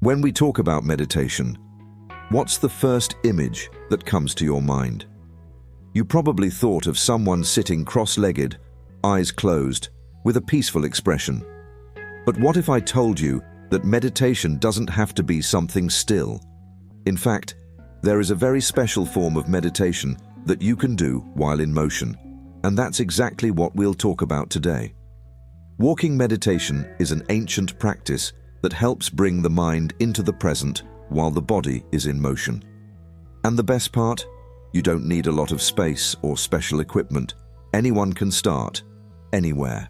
When we talk about meditation, what's the first image that comes to your mind? You probably thought of someone sitting cross-legged, eyes closed, with a peaceful expression. But what if I told you that meditation doesn't have to be something still? In fact, there is a very special form of meditation that you can do while in motion, and that's exactly what we'll talk about today. Walking meditation is an ancient practice that helps bring the mind into the present while the body is in motion. And the best part? You don't need a lot of space or special equipment. Anyone can start, anywhere.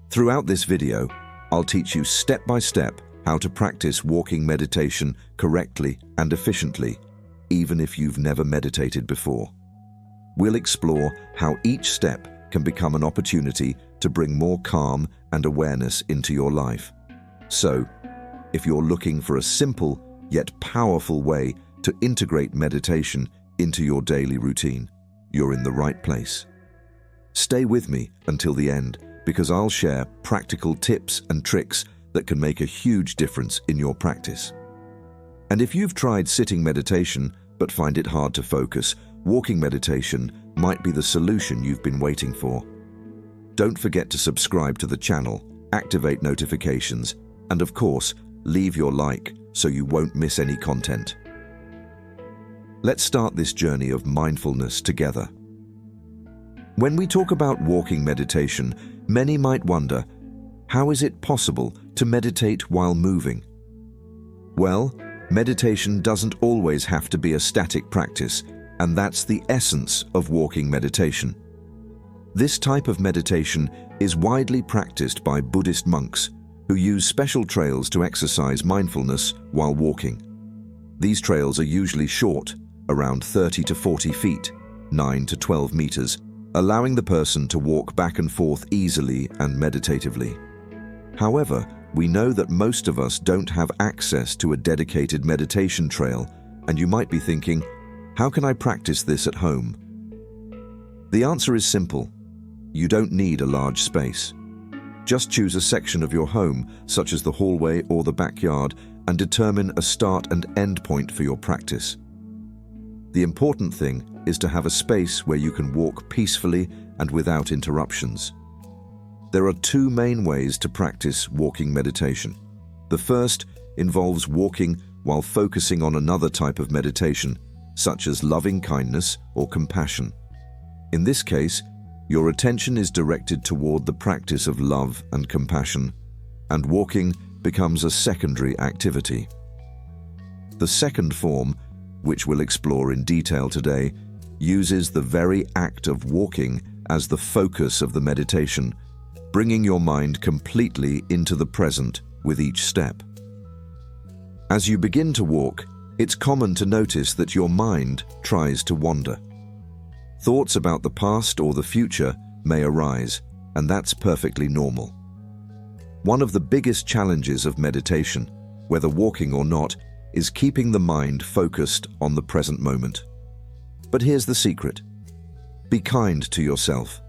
Throughout this video, I'll teach you step by step how to practice walking meditation correctly and efficiently, even if you've never meditated before. We'll explore how each step can become an opportunity to bring more calm and awareness into your life. So, if you're looking for a simple yet powerful way to integrate meditation into your daily routine, you're in the right place. Stay with me until the end, because I'll share practical tips and tricks that can make a huge difference in your practice. And if you've tried sitting meditation but find it hard to focus, walking meditation might be the solution you've been waiting for. Don't forget to subscribe to the channel, activate notifications, and of course, leave your like so you won't miss any content. Let's start this journey of mindfulness together. When we talk about walking meditation, many might wonder, how is it possible to meditate while moving? Well, meditation doesn't always have to be a static practice, and that's the essence of walking meditation. This type of meditation is widely practiced by Buddhist monks who use special trails to exercise mindfulness while walking. These trails are usually short, around 30 to 40 feet, 9 to 12 meters, allowing the person to walk back and forth easily and meditatively. However, we know that most of us don't have access to a dedicated meditation trail, and you might be thinking, how can I practice this at home? The answer is simple. You don't need a large space. Just choose a section of your home, such as the hallway or the backyard, and determine a start and end point for your practice. The important thing is to have a space where you can walk peacefully and without interruptions. There are two main ways to practice walking meditation. The first involves walking while focusing on another type of meditation, such as loving kindness or compassion. In this case, your attention is directed toward the practice of love and compassion, and walking becomes a secondary activity. The second form, which we'll explore in detail today, uses the very act of walking as the focus of the meditation, bringing your mind completely into the present with each step. As you begin to walk, it's common to notice that your mind tries to wander. Thoughts about the past or the future may arise, and that's perfectly normal. One of the biggest challenges of meditation, whether walking or not, is keeping the mind focused on the present moment. But here's the secret. Be kind to yourself.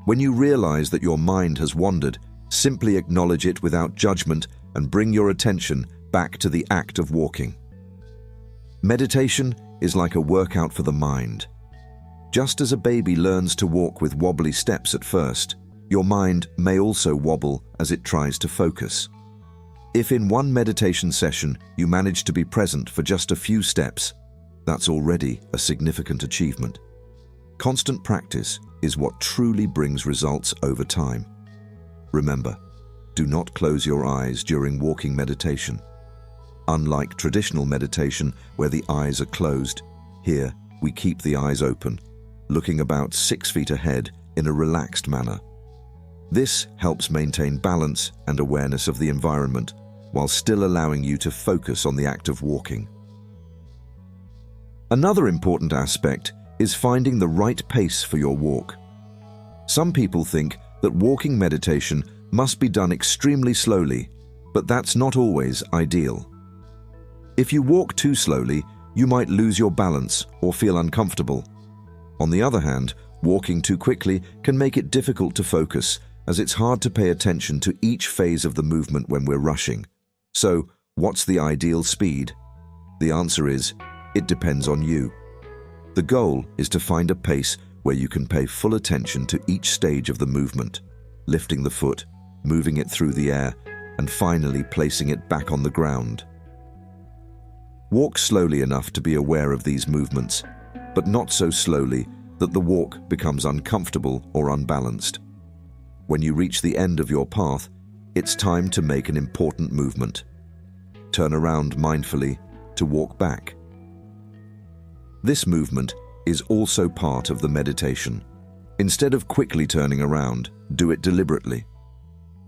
When you realize that your mind has wandered, simply acknowledge it without judgment and bring your attention back to the act of walking. Meditation is like a workout for the mind. Just as a baby learns to walk with wobbly steps at first, your mind may also wobble as it tries to focus. If in one meditation session you manage to be present for just a few steps, that's already a significant achievement. Constant practice is what truly brings results over time. Remember, do not close your eyes during walking meditation. Unlike traditional meditation where the eyes are closed, here we keep the eyes open, looking about 6 feet ahead in a relaxed manner. This helps maintain balance and awareness of the environment while still allowing you to focus on the act of walking. Another important aspect is finding the right pace for your walk. Some people think that walking meditation must be done extremely slowly, but that's not always ideal. If you walk too slowly, you might lose your balance or feel uncomfortable. On the other hand, walking too quickly can make it difficult to focus, as it's hard to pay attention to each phase of the movement when we're rushing. So, What's the ideal speed? The answer is, it depends on you. The goal is to find a pace where you can pay full attention to each stage of the movement, lifting the foot, moving it through the air, and finally placing it back on the ground. Walk slowly enough to be aware of these movements, but not so slowly that the walk becomes uncomfortable or unbalanced. When you reach the end of your path, it's time to make an important movement. Turn around mindfully to walk back. This movement is also part of the meditation. Instead of quickly turning around, do it deliberately.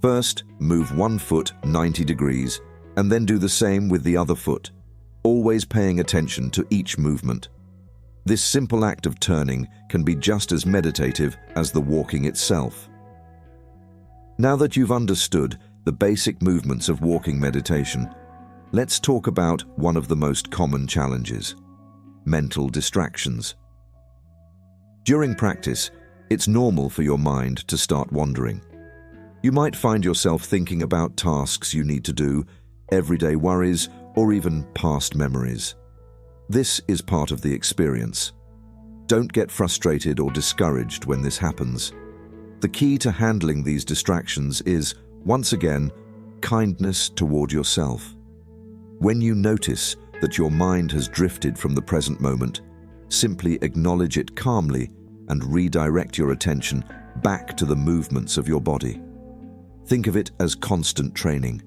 First, move one foot 90 degrees and then do the same with the other foot, always paying attention to each movement. This simple act of turning can be just as meditative as the walking itself. Now that you've understood the basic movements of walking meditation, let's talk about one of the most common challenges: mental distractions. During practice, it's normal for your mind to start wandering. You might find yourself thinking about tasks you need to do, everyday worries, or even past memories. This is part of the experience. Don't get frustrated or discouraged when this happens. The key to handling these distractions is, once again, kindness toward yourself. When you notice that your mind has drifted from the present moment, simply acknowledge it calmly and redirect your attention back to the movements of your body. Think of it as constant training.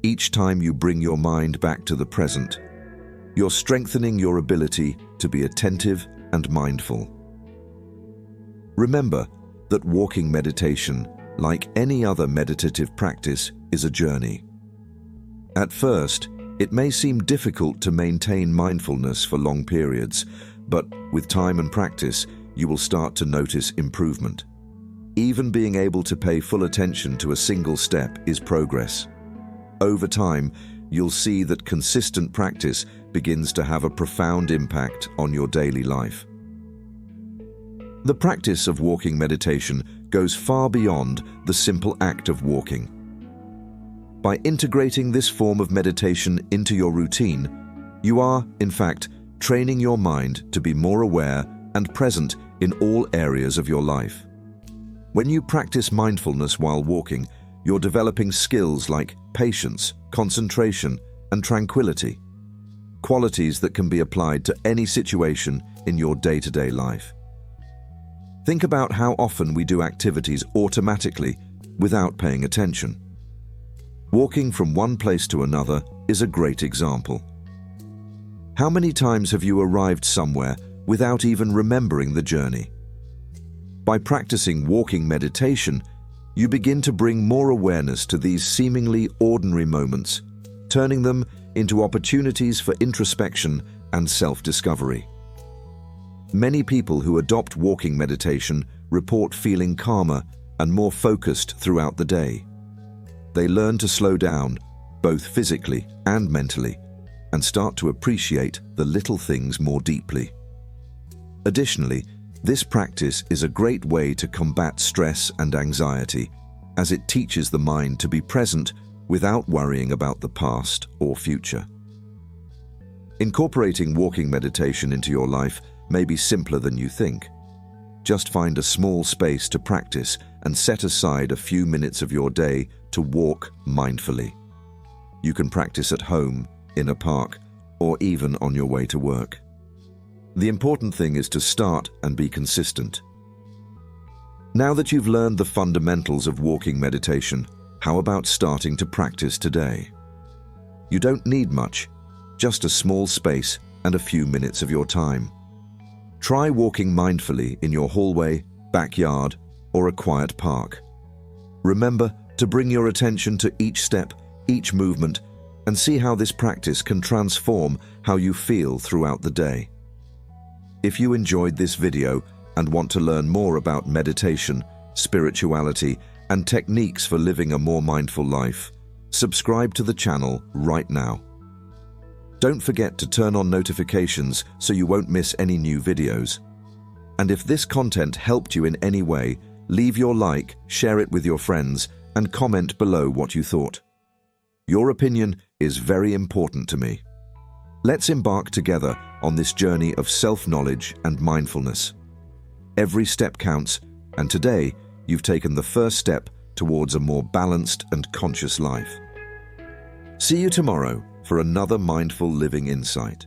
Each time you bring your mind back to the present, you're strengthening your ability to be attentive and mindful. Remember that walking meditation, like any other meditative practice, is a journey. At first, it may seem difficult to maintain mindfulness for long periods, but with time and practice, you will start to notice improvement. Even being able to pay full attention to a single step is progress. Over time, you'll see that consistent practice begins to have a profound impact on your daily life. The practice of walking meditation goes far beyond the simple act of walking. By integrating this form of meditation into your routine, you are, in fact, training your mind to be more aware and present in all areas of your life. When you practice mindfulness while walking, you're developing skills like patience, concentration, and tranquility, qualities that can be applied to any situation in your day-to-day life. Think about how often we do activities automatically without paying attention. Walking from one place to another is a great example. How many times have you arrived somewhere without even remembering the journey? By practicing walking meditation, you begin to bring more awareness to these seemingly ordinary moments, turning them into opportunities for introspection and self-discovery. Many people who adopt walking meditation report feeling calmer and more focused throughout the day. They learn to slow down, both physically and mentally, and start to appreciate the little things more deeply. Additionally, this practice is a great way to combat stress and anxiety, as it teaches the mind to be present without worrying about the past or future. Incorporating walking meditation into your life may be simpler than you think. Just find a small space to practice and set aside a few minutes of your day to walk mindfully. You can practice at home, in a park, or even on your way to work. The important thing is to start and be consistent. Now that you've learned the fundamentals of walking meditation, how about starting to practice today? You don't need much, just a small space and a few minutes of your time. Try walking mindfully in your hallway, backyard, or a quiet park. Remember to bring your attention to each step, each movement, and see how this practice can transform how you feel throughout the day. If you enjoyed this video and want to learn more about meditation, spirituality, and techniques for living a more mindful life, subscribe to the channel right now. Don't forget to turn on notifications so you won't miss any new videos. And if this content helped you in any way, leave your like, share it with your friends, and comment below what you thought. Your opinion is is very important to me. Let's embark together on this journey of self-knowledge and mindfulness. Every step counts, and today you've taken the first step towards a more balanced and conscious life. See you tomorrow for another mindful living insight.